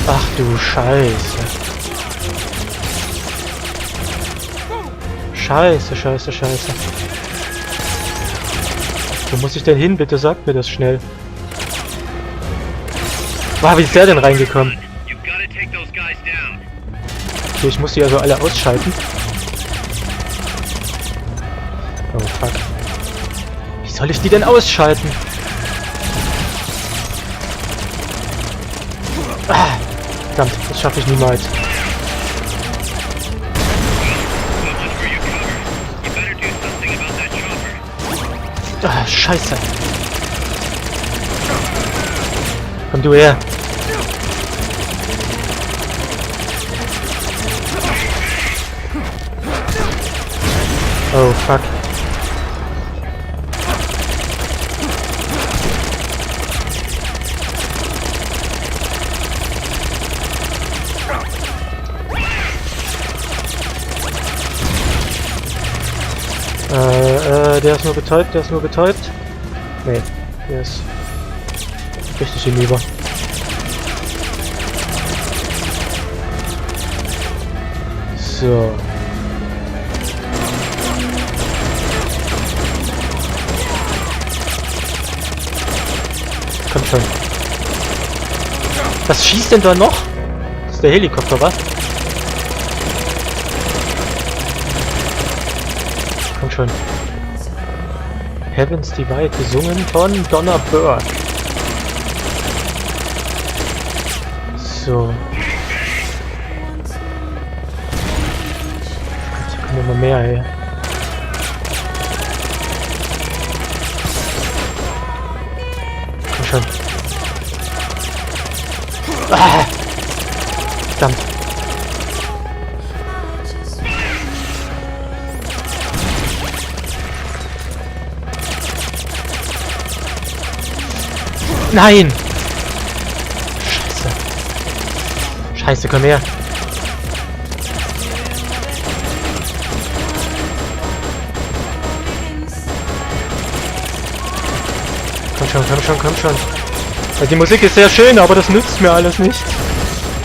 Ach du Scheiße. Scheiße, scheiße, scheiße. Wo muss ich denn hin? Bitte sagt mir das schnell. Wow, wie ist der denn reingekommen? Okay, ich muss die also alle ausschalten. Oh fuck. Wie soll ich die denn ausschalten? Ah, verdammt, das schaffe ich niemals. Ah, scheiße. Komm du her. Oh fuck. Der ist nur betäubt, der ist nur betäubt. Nee, der ist richtig hinüber. So. Komm schon. Was schießt denn da noch? Das ist der Helikopter, was? Komm schon. Heavens Divide, gesungen von Donna Burke. So. Jetzt kommen immer mehr, ey. Komm schon. Ah! Verdammt. Nein! Scheiße. Scheiße, komm her. Komm schon, komm schon, komm schon. Ja, die Musik ist sehr schön, aber das nützt mir alles nicht,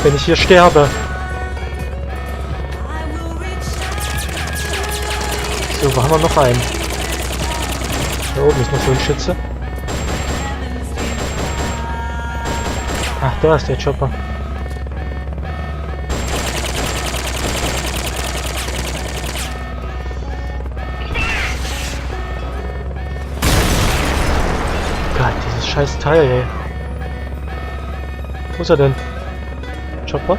wenn ich hier sterbe. So, wo haben wir noch einen? Da oben ist noch so ein Schütze. Ach, da ist der Chopper. Gott, dieses scheiß Teil, ey. Wo ist er denn? Chopper?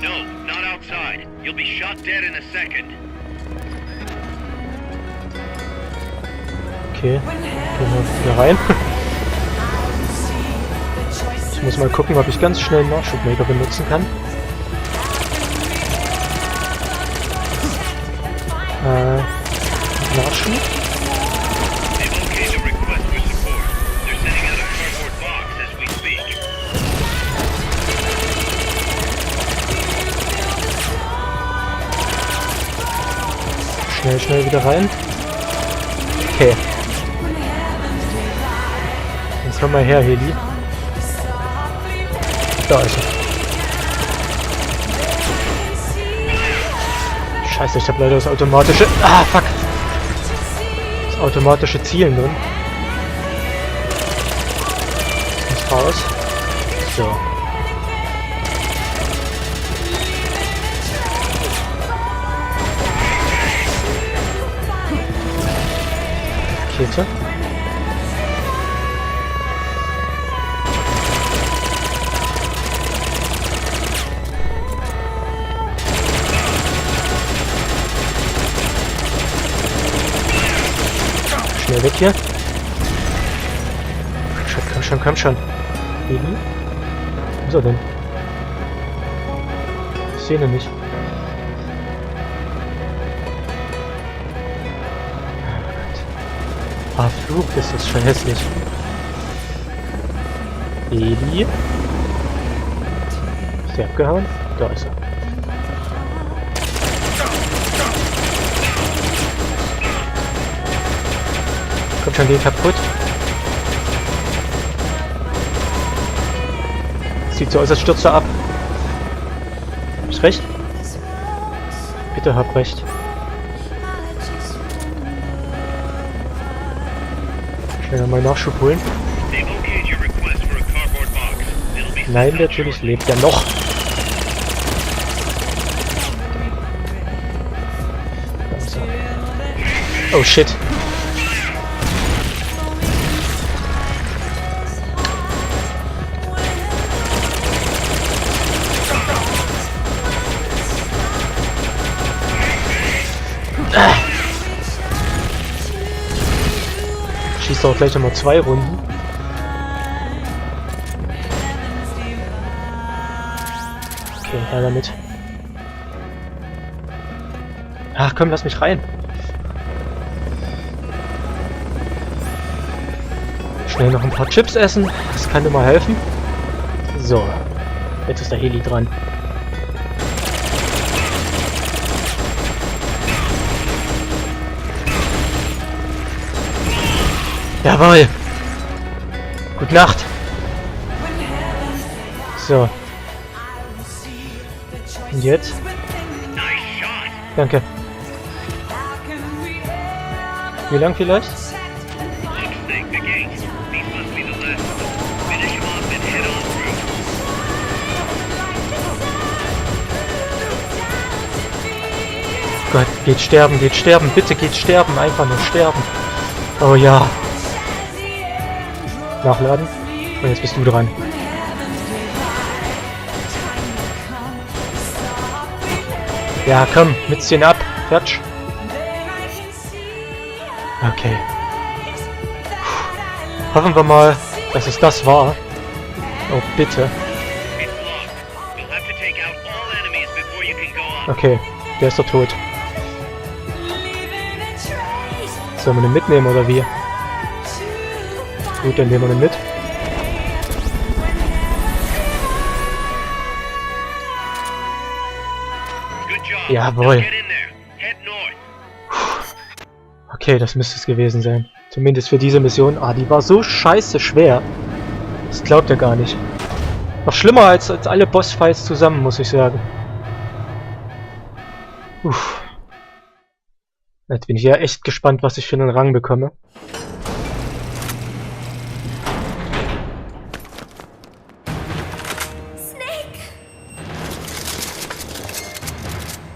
No, not outside. You'll be shot dead in a second. Okay, gehen wir wieder rein. Ich muss mal gucken, ob ich ganz schnell einen Nachschubmaker benutzen kann. Nachschub? Schnell, schnell wieder rein. Okay. Jetzt komm mal her, Heli. Da ist er. Scheiße, ich habe leider das automatische... Ah, fuck! Das automatische Zielen drin. Das muss raus. So. Rakete. Schnell weg hier. Komm schon, komm schon, komm schon. Baby? Wo ist er denn? Ich sehe ihn nicht. Ah, Flug, ist das schon hässlich. Baby? Ist der abgehauen? Da ist er. Kommt schon, geh kaputt. Sieht so aus, als stürzt er ab. Hab ich recht? Bitte hab recht. Schnell mal Nachschub holen. Nein, natürlich lebt er noch. Also. Oh shit. Schießt auch gleich nochmal 2 Runden. Okay, her damit. Ach komm, lass mich rein. Schnell noch ein paar Chips essen. Das kann immer helfen. So. Jetzt ist der Heli dran. Jawohl! Gute Nacht! So. Und jetzt? Danke. Wie lang vielleicht? Gott, geht sterben, bitte geht sterben, einfach nur sterben. Oh ja. Nachladen. Und jetzt bist du dran. Ja, komm, Mützchen ab. Fertig. Okay. Hoffen wir mal, dass es das war. Oh, bitte. Okay, der ist doch tot. Sollen wir den mitnehmen oder wie? Gut, dann nehmen wir den mit. Jawohl. Okay, das müsste es gewesen sein. Zumindest für diese Mission. Ah, die war so scheiße schwer. Das glaubt ihr gar nicht. Noch schlimmer als alle Bossfights zusammen, muss ich sagen. Uff. Jetzt bin ich ja echt gespannt, was ich für einen Rang bekomme.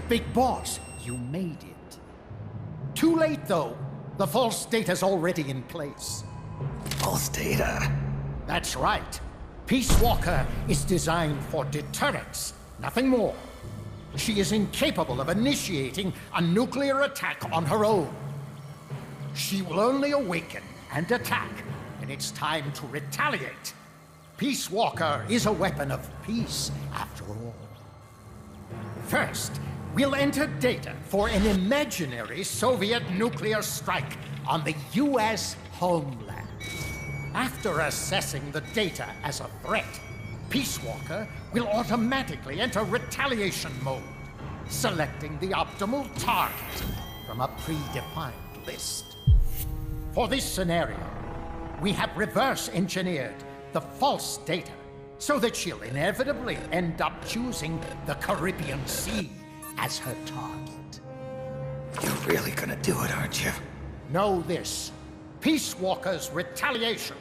Big Boss, you made it. Too late, though. The false data's already in place. False data? That's right. Peacewalker is designed for deterrence, nothing more. She is incapable of initiating a nuclear attack on her own. She will only awaken and attack when it's time to retaliate. Peacewalker is a weapon of peace, after all. First, we'll enter data for an imaginary Soviet nuclear strike on the US homeland. After assessing the data as a threat, Peacewalker will automatically enter retaliation mode, selecting the optimal target from a predefined list. For this scenario, we have reverse engineered the false data so that she'll inevitably end up choosing the Caribbean Sea as her target. You're really gonna do it, aren't you? Know this. Peacewalker's retaliation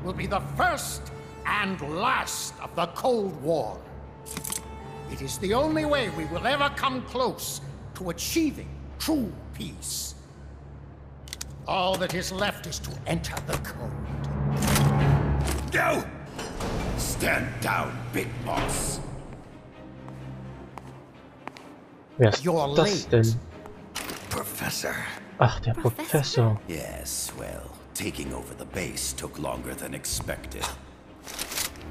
will be the first and last of the Cold War. It is the only way we will ever come close to achieving true peace. All that is left is to enter the code. Go! Stand down, Big Boss. Wer ist You're das late. denn? Professor. Ach, der Professor. Yes, well, taking over the base took longer than expected.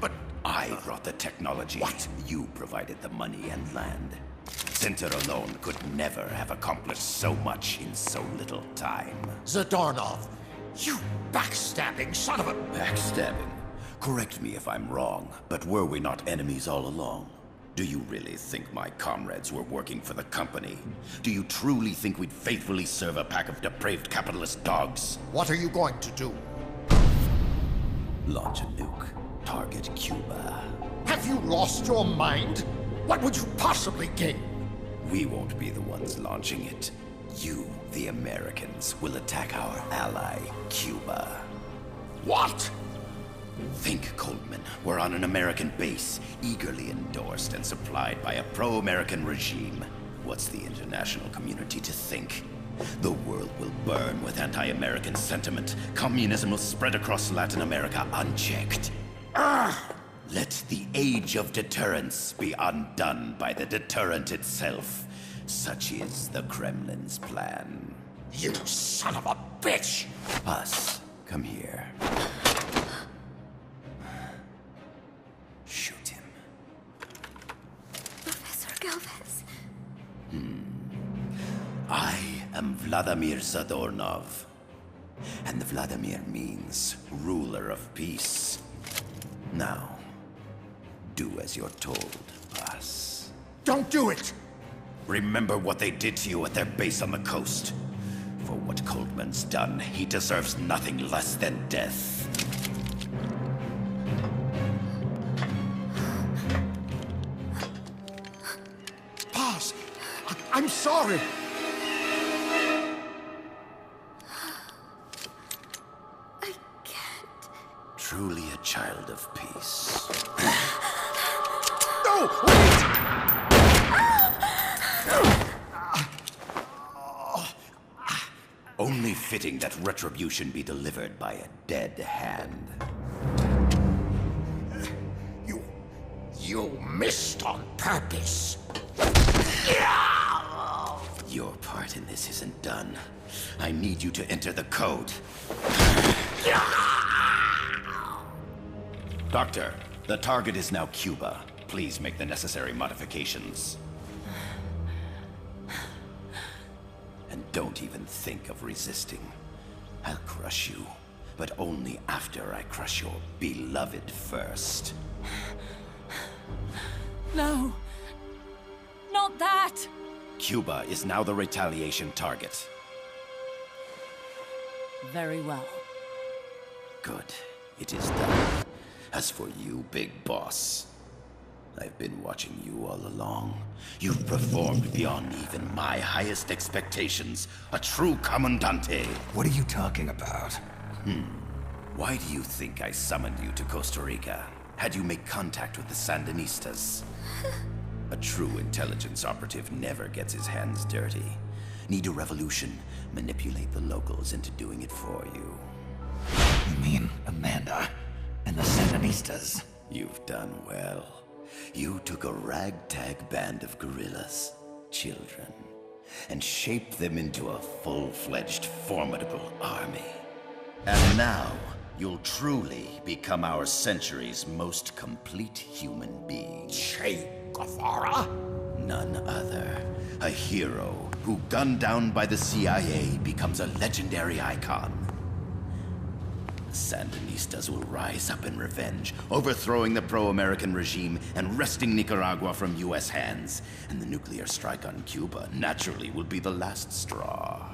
But I brought the technology. What? You provided the money and land. Center alone could never have accomplished so much in so little time. Zadornov, you backstabbing son of a... Backstabbing? Correct me if I'm wrong, but were we not enemies all along? Do you really think my comrades were working for the company? Do you truly think we'd faithfully serve a pack of depraved capitalist dogs? What are you going to do? Launch a nuke. target Cuba. Have you lost your mind? What would you possibly gain? We won't be the ones launching it. You, the Americans, will attack our ally, Cuba. What? Think, Coldman. We're on an American base, eagerly endorsed and supplied by a pro-American regime. What's the international community to think? The world will burn with anti-American sentiment. Communism will spread across Latin America unchecked. Let the age of deterrence be undone by the deterrent itself. Such is the Kremlin's plan. You son of a bitch! Us, come here. Shoot him. Professor Galvez. I am Vladimir Zadornov. And Vladimir means ruler of peace. Now, do as you're told, boss. Don't do it! Remember what they did to you at their base on the coast. For what Coldman's done, he deserves nothing less than death. Boss, I'm sorry. I can't. Truly a child of peace. No, wait! Only fitting that retribution be delivered by a dead hand. You missed on purpose. Your part in this isn't done. I need you to enter the code. Doctor, the target is now Cuba. Please make the necessary modifications. And don't even think of resisting. I'll crush you, but only after I crush your beloved first. No. Not that. Cuba is now the retaliation target. Very well. Good. It is done. As for you, Big Boss, I've been watching you all along. You've performed beyond even my highest expectations. A true Commandante. What are you talking about? Why do you think I summoned you to Costa Rica? Had you make contact with the Sandinistas? A true intelligence operative never gets his hands dirty. Need a revolution? Manipulate the locals into doing it for you. You mean Amanda and the Sandinistas? You've done well. You took a ragtag band of guerrillas, children, and shaped them into a full-fledged, formidable army. And now, you'll truly become our century's most complete human being. Che Guevara? None other. A hero who, gunned down by the CIA, becomes a legendary icon. The Sandinistas will rise up in revenge, overthrowing the pro-American regime and wresting Nicaragua from US hands. And the nuclear strike on Cuba naturally will be the last straw.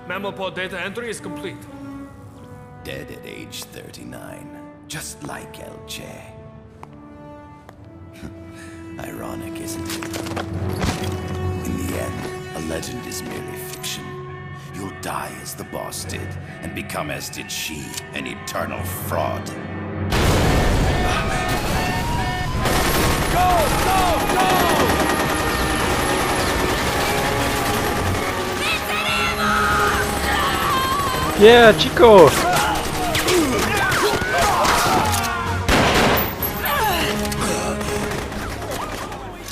Mammal data entry is complete. Dead at age 39, just like El Che. Ironic, isn't it? In the end, a legend is merely fiction. You'll die as the boss did, and become as did she, an eternal fraud. Yeah, Chico!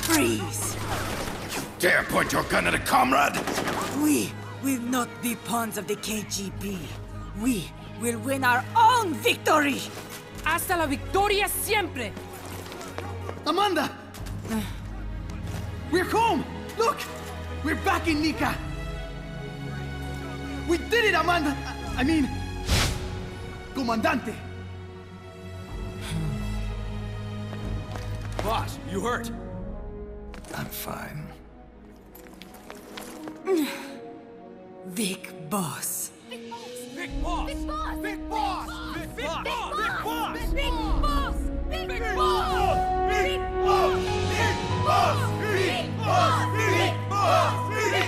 Freeze! Dare point your gun at a comrade? We will not be pawns of the KGB. We will win our own victory! Hasta la victoria siempre! Amanda! We're home! Look! We're back in Nica! We did it, Amanda! I mean... Comandante! Boss, you hurt? I'm fine. Big Boss. Big boss! Big boss! Big boss! Big boss! Big boss! Big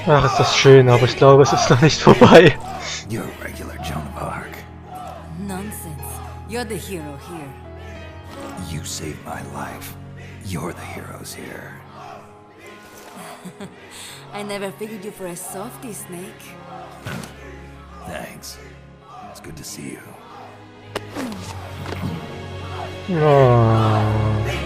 Ach, ist das schön, aber ich glaube, es ist noch nicht vorbei. You're a regular Joan of Arc. Nonsense. You're the hero here. You saved my life. You're the heroes here. I never figured you for a softie, Snake. Thanks. It's good to see you. Oh.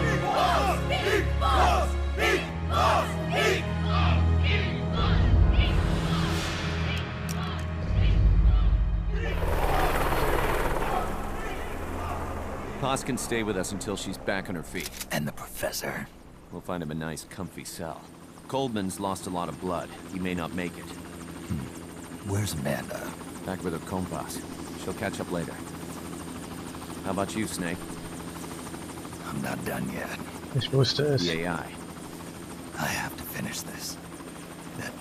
Paz can stay with us until she's back on her feet. And the professor? We'll find him a nice, comfy cell. Coldman's lost a lot of blood. He may not make it. Where's Amanda? Back with her compas. She'll catch up later. How about you, Snake? I'm not done yet. Ich wusste es. The AI. I have to finish this. That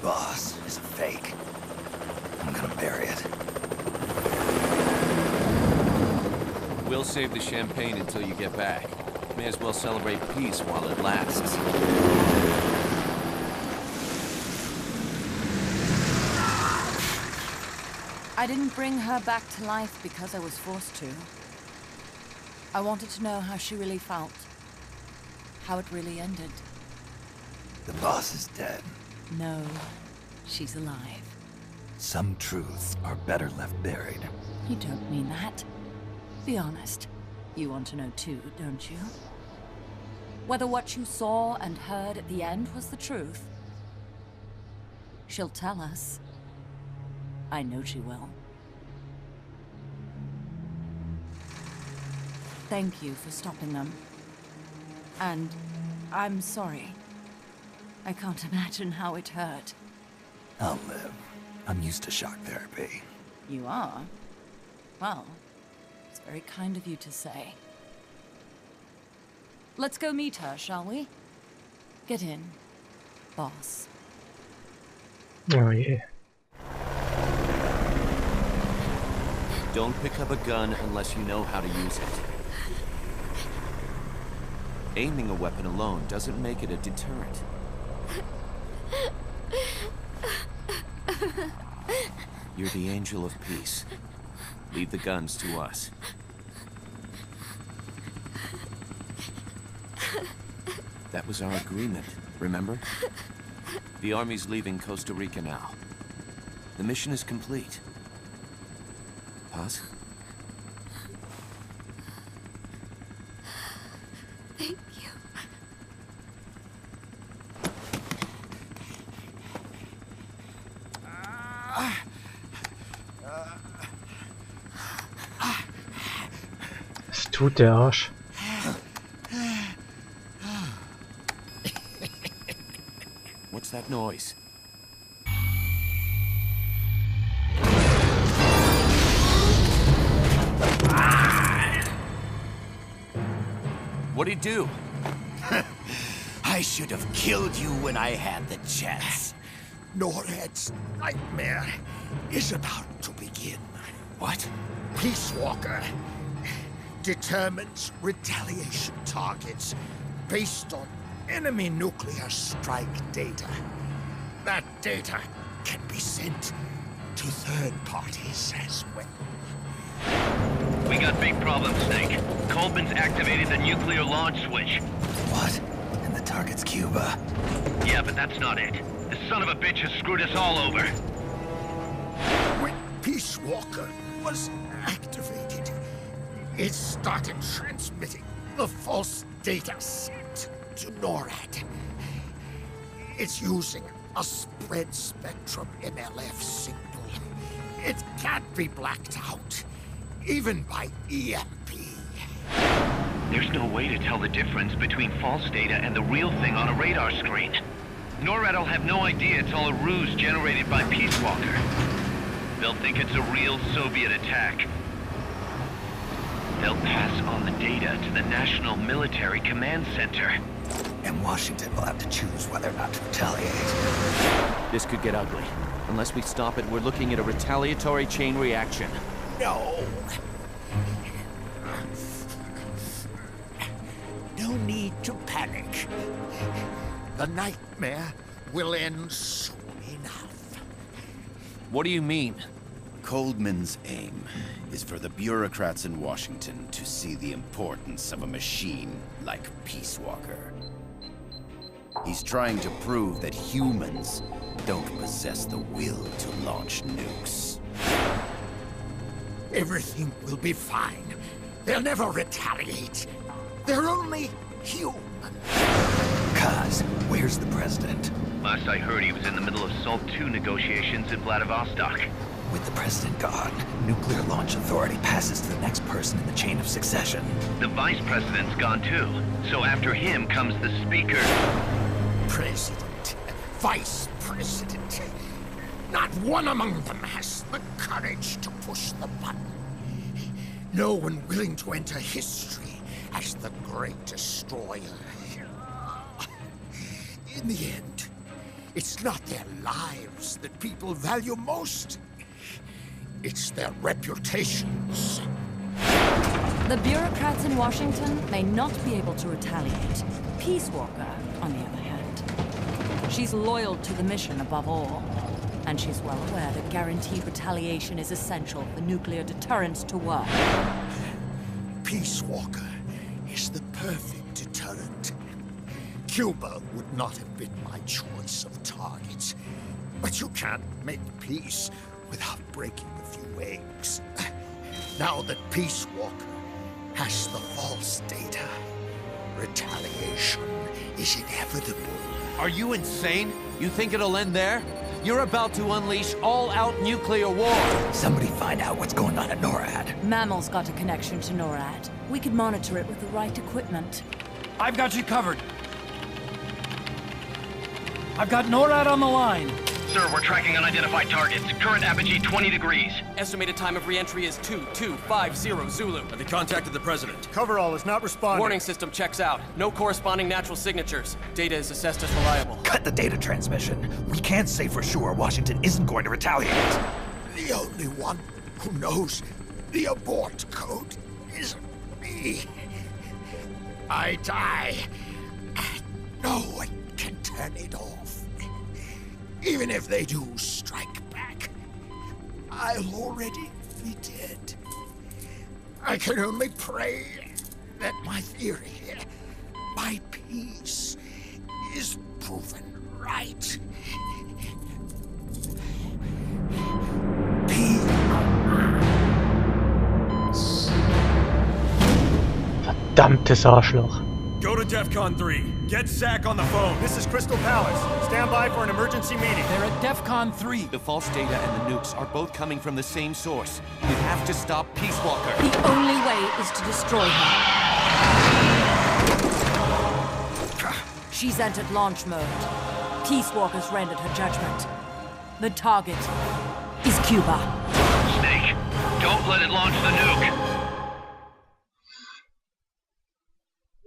boss is a fake. I'm gonna bury it. We'll save the champagne until you get back. May as well celebrate peace while it lasts. I didn't bring her back to life because I was forced to. I wanted to know how she really felt. How it really ended. The boss is dead. No, she's alive. Some truths are better left buried. You don't mean that. Be honest. You want to know too, don't you? Whether what you saw and heard at the end was the truth. She'll tell us. I know she will. Thank you for stopping them. And I'm sorry. I can't imagine how it hurt. I'll live. I'm used to shock therapy. You are? Well, it's very kind of you to say. Let's go meet her, shall we? Get in, boss. Oh yeah. Don't pick up a gun unless you know how to use it. Aiming a weapon alone doesn't make it a deterrent. You're the angel of peace. Leave the guns to us. That was our agreement, remember? The army's leaving Costa Rica now. The mission is complete. Paz? Thank you. Was tut der Arsch? What's that noise? What'd he do? I should have killed you when I had the chance. Norred's nightmare is about to begin. What? Peacewalker determines retaliation targets based on enemy nuclear strike data. That data can be sent to third parties as well. We got big problems, Snake. Coldman's activated the nuclear launch switch. What? And the target's Cuba. Yeah, but that's not it. This son of a bitch has screwed us all over. When Peacewalker was activated, it started transmitting the false data sent to NORAD. It's using a spread spectrum MLF signal. It can't be blacked out, even by EMP. There's no way to tell the difference between false data and the real thing on a radar screen. NORAD will have no idea it's all a ruse generated by Peacewalker. They'll think it's a real Soviet attack. They'll pass on the data to the National Military Command Center. And Washington will have to choose whether or not to retaliate. This could get ugly. Unless we stop it, we're looking at a retaliatory chain reaction. No. No need to panic. The nightmare will end soon enough. What do you mean? Coldman's aim is for the bureaucrats in Washington to see the importance of a machine like Peacewalker. He's trying to prove that humans don't possess the will to launch nukes. Everything will be fine. They'll never retaliate. They're only human. Kaz, where's the president? Last I heard, he was in the middle of SALT II negotiations in Vladivostok. With the president gone, Nuclear Launch Authority passes to the next person in the chain of succession. The vice president's gone too. So after him comes the speaker. President, vice president. Not one among them has the courage to push the button. No one willing to enter history as the great destroyer. In the end, it's not their lives that people value most. It's their reputations. The bureaucrats in Washington may not be able to retaliate. Peacewalker, on the other hand, she's loyal to the mission above all. And she's well aware that guaranteed retaliation is essential for nuclear deterrence to work. Peacewalker is the perfect deterrent. Cuba would not have been my choice of targets. But you can't make peace without breaking a few eggs. Now that Peacewalker has the false data, retaliation is inevitable. Are you insane? You think it'll end there? You're about to unleash all-out nuclear war! Somebody find out what's going on at NORAD. Mammal's got a connection to NORAD. We could monitor it with the right equipment. I've got you covered. I've got NORAD on the line. Sir, we're tracking unidentified targets. Current apogee 20 degrees. Estimated time of re-entry is 2250 Zulu. Have they contacted the president? Coverall is not responding. Warning system checks out. No corresponding natural signatures. Data is assessed as reliable. Cut the data transmission. We can't say for sure Washington isn't going to retaliate. The only one who knows the abort code is me. I die, and no one can turn it off. Even if they do strike back, I'll already be dead. I can only pray that my theory, my peace, is proven right. Verdammtes Arschloch. Go to DEFCON 3. Get Zach on the phone. This is Crystal Palace. Stand by for an emergency meeting. They're at DEFCON 3. The false data and the nukes are both coming from the same source. We have to stop Peacewalker. The only way is to destroy her. She's entered launch mode. Peacewalker's rendered her judgment. The target is Cuba. Snake, don't let it launch the nuke.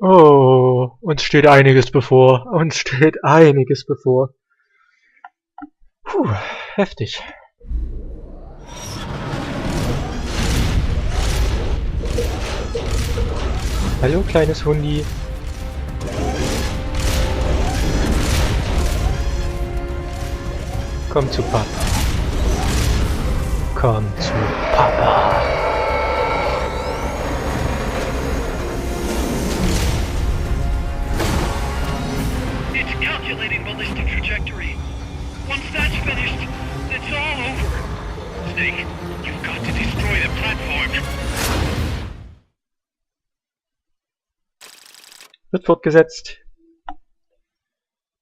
Oh, uns steht einiges bevor. Uns steht einiges bevor. Puh, heftig. Hallo, kleines Hundi. Komm zu Papa. Komm zu Papa. It's calculating ballistic trajectory. Once that's finished, it's all over. Snake, you've got to destroy the platform. Wird fortgesetzt.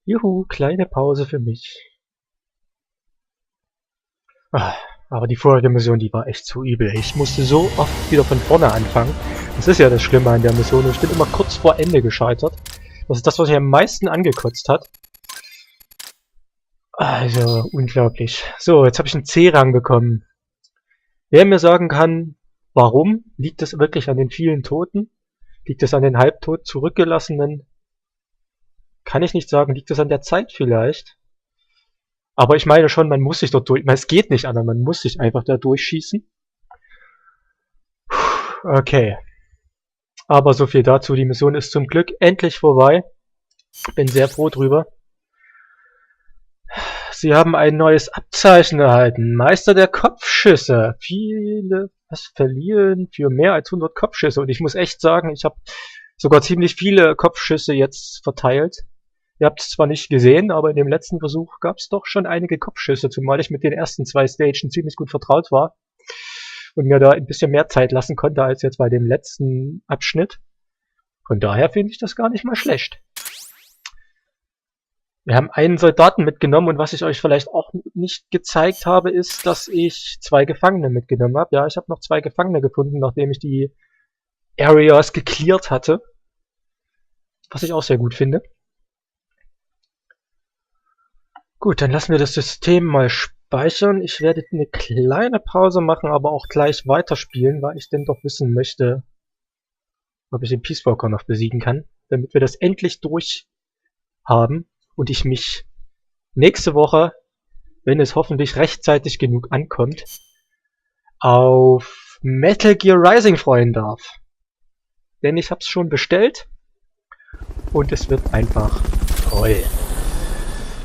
Juhu, kleine Pause für mich. Aber die vorherige Mission, die war echt so übel. Ich musste so oft wieder von vorne anfangen. Das ist ja das Schlimme an der Mission. Ich bin immer kurz vor Ende gescheitert. Das ist das, was mich am meisten angekotzt hat. Also, unglaublich. So, jetzt habe ich einen C-Rang bekommen. Wer mir sagen kann, warum? Liegt das wirklich an den vielen Toten? Liegt es an den halbtot zurückgelassenen? Kann ich nicht sagen. Liegt es an der Zeit vielleicht? Aber ich meine schon, man muss sich dort durch... Es geht nicht anders, man muss sich einfach da durchschießen. Okay. Aber so viel dazu. Die Mission ist zum Glück endlich vorbei. Bin sehr froh drüber. Sie haben ein neues Abzeichen erhalten. Meister der Kopfschüsse. Viele verlieren für mehr als 100 Kopfschüsse. Und ich muss echt sagen, ich habe sogar ziemlich viele Kopfschüsse jetzt verteilt. Ihr habt es zwar nicht gesehen, aber in dem letzten Versuch gab es doch schon einige Kopfschüsse, zumal ich mit den ersten 2 Stagen ziemlich gut vertraut war und mir da ein bisschen mehr Zeit lassen konnte als jetzt bei dem letzten Abschnitt. Von daher finde ich das gar nicht mal schlecht. Wir haben einen Soldaten mitgenommen und was ich euch vielleicht auch nicht gezeigt habe, ist, dass ich 2 Gefangene mitgenommen habe. Ja, ich habe noch 2 Gefangene gefunden, nachdem ich die Areas gecleart hatte. Was ich auch sehr gut finde. Gut, dann lassen wir das System mal speichern. Ich werde eine kleine Pause machen, aber auch gleich weiterspielen, weil ich denn doch wissen möchte, ob ich den Peacewalker noch besiegen kann, damit wir das endlich durch haben und ich mich nächste Woche, wenn es hoffentlich rechtzeitig genug ankommt, auf Metal Gear Rising freuen darf. Denn ich habe es schon bestellt und es wird einfach toll.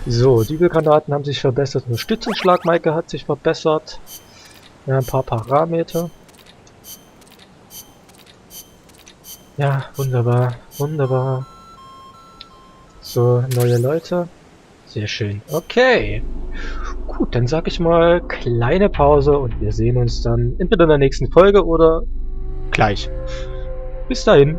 So, die Granaten haben sich verbessert, nur Stützenschlagmaike hat sich verbessert. Ja, ein paar Parameter. Ja, wunderbar, wunderbar. So, neue Leute. Sehr schön. Okay. Gut, dann sag ich mal kleine Pause und wir sehen uns dann entweder in der nächsten Folge oder gleich. Bis dahin.